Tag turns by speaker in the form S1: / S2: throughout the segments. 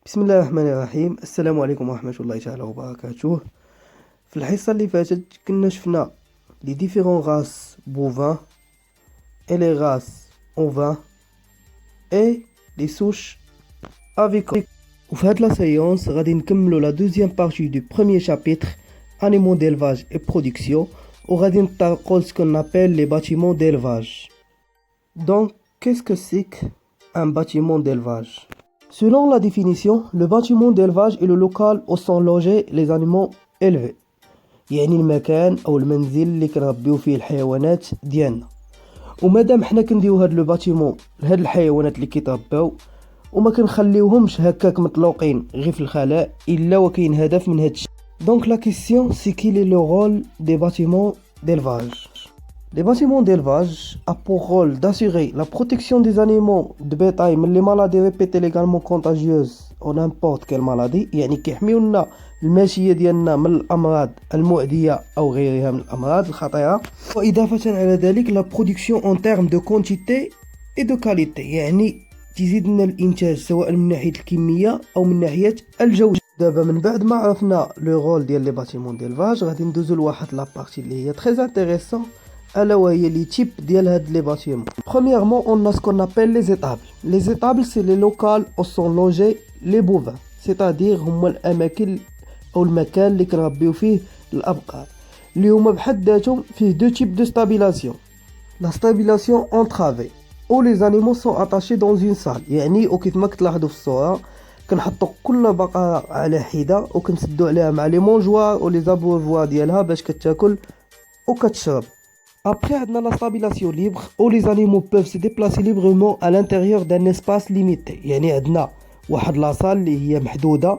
S1: بسم الله الرحمن الرحيم. السلام عليكم ورحمة الله تعالى وبركاته. في الحصة اللي فاتت كنا شفنا لي ديفيرون غاس بوفان et les races ovins et les souches avicoles. وفي هاد لا séance غادي نكملو la deuxième partie du premier chapitre animaux d'élevage et production وغادي نطرقو ce qu'on appelle les bâtiments d'élevage. Donc, qu'est-ce que c'est qu'un bâtiment d'élevage? Selon la définition, le bâtiment d'élevage est le local où sont logés les animaux élevés. يعني المكان أو المنزل اللي كنربيو فيه الحيوانات ديالنا. ومادام حنا كنديرو هاد لو باتيمون لهاد الحيوانات اللي كيترباو وما كنخليوهمش هكاك مطلوقين غير في الخلاء الا وكاين هدف من هادشي. Donc la question c'est quel est le rôle des bâtiments d'élevage. Les bâtiments d'élevage ont pour rôle d'assurer la protection des animaux de bétail من les maladies répétées légalement contagieuses ou n'importe quelle maladie. يعني كيحميونا الماشية ديالنا من الأمراض المعدية أو غيرها من الأمراض الخطيرة. وإضافة على ذلك la production en termes de quantité et de qualité. يعني تزيد لنا الإنتاج سواء من ناحية الكمية أو من ناحية الجودة. دابا من بعد ما عرفنا لو رول ديال لي باتيمون ديلفاج غادي ندوزو لواحد لابارتي اللي هي تري انتريسون الا وهي لي تيب ديال هاد لي باتيمون. Premièrement, on a ce qu'on appelle les étables. Les étables c'est les locales où sont logés les bovins, c'est-à-dire هما الاماكن او المكان اللي كنربيو فيه الابقار اللي هما بحد ذاتهم فيه دو تيب دو stabilisation. La stabilisation entravée où les animaux sont attachés dans une salle. يعني وكيف ما كتلاحظوا في الصورة كنحطوا كل بقرة على حدة وكنسدوا عليها مع لي مونجوار و لي زابوفوار ديالها باش كتاكل وكتشرب. Après عندنا la stabilisation libre où les animaux peuvent se déplacer librement à l'intérieur d'un espace limité. يعني عندنا واحد لاصال اللي هي محدودة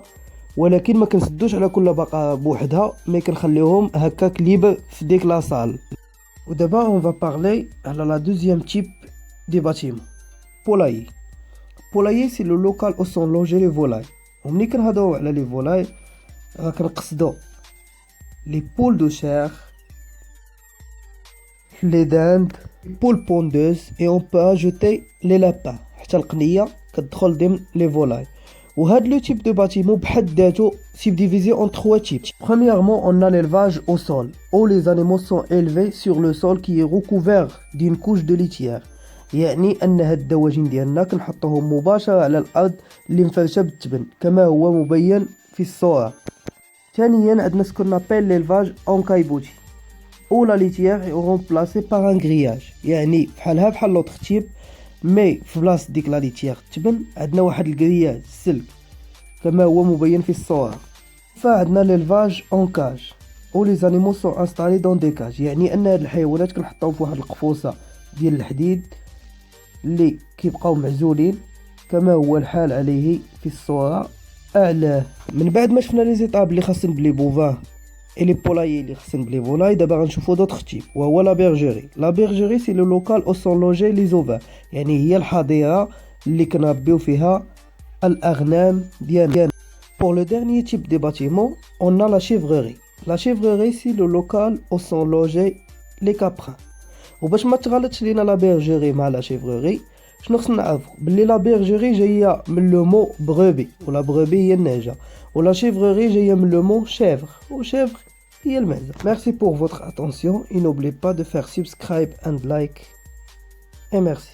S1: ولكن ما كنسدوش على كل بقرة بوحدها مي كنخليوهم هكاك ليبر في ديك لاصال. ودابا on va parler على la deuxième type des bâtiments. Poulailler. Poulailler c'est le local où sont logés les volailles. ومني كنهضروا على لي فولاي راه كنقصدوا les poules de chair, les dindes, les poules pondeuses et on peut ajouter les lapins. حتى القنية كتدخل ضمن les volailles. وهاد لو type de bâtiment بحد ذاته subdivisé en trois types. Premièrement, on a l'élevage au sol où les animaux sont élevés sur le sol qui est recouvert d'une couche de litière. يعني أن هاد الدواجن ديالنا كنحطوهم مباشرة على الأرض اللي مفرشة بالتبن كما هو مبين في الصورة. ثانيا عندنا ce qu'on appelle l'élevage en caillebotis où la litière est remplacée par un grillage. يعني بحالها بحال لوطخ تيب مي في بلاصة ديك لا ليتيير تبن عندنا واحد الكرياج السلك كما هو مبين في الصورة. فعندنا l'élevage en cage où les animaux sont installés dans des cages. يعني أن هاد الحيوانات كنحطوهم في واحد القفوصة ديال الحديد اللي كيبقاو معزولين كما هو الحال عليه في الصورة أعلاه. من بعد ما شفنا لي زيتاب اللي خاصين بلي بوفان et les poulaillers اللي خاصين بلي فولاي دابا غنشوفو دوطخ تيب وهو لا بيرجيري. لا بيرجيري سي لو لوكال او سون لوجي لي زوفان. يعني هي الحظيرة اللي كنربيو فيها الأغنام ديالنا. Pour le dernier type de bâtiment, on a la chèvrerie. La chèvrerie c'est le local où sont logés les caprins. وباش ما تغلطش لينا لا بيرجيري مع لا شيفروري شنو خصنا نعرفو بلي لا بيرجيري جايه من لو مو بغوبي ولا بغوبي هي النعجه ولا شيفروري جايه من لو مو شيفر وشيفر هي المعزه. Merci pour votre attention et n'oubliez pas de faire subscribe and like et merci.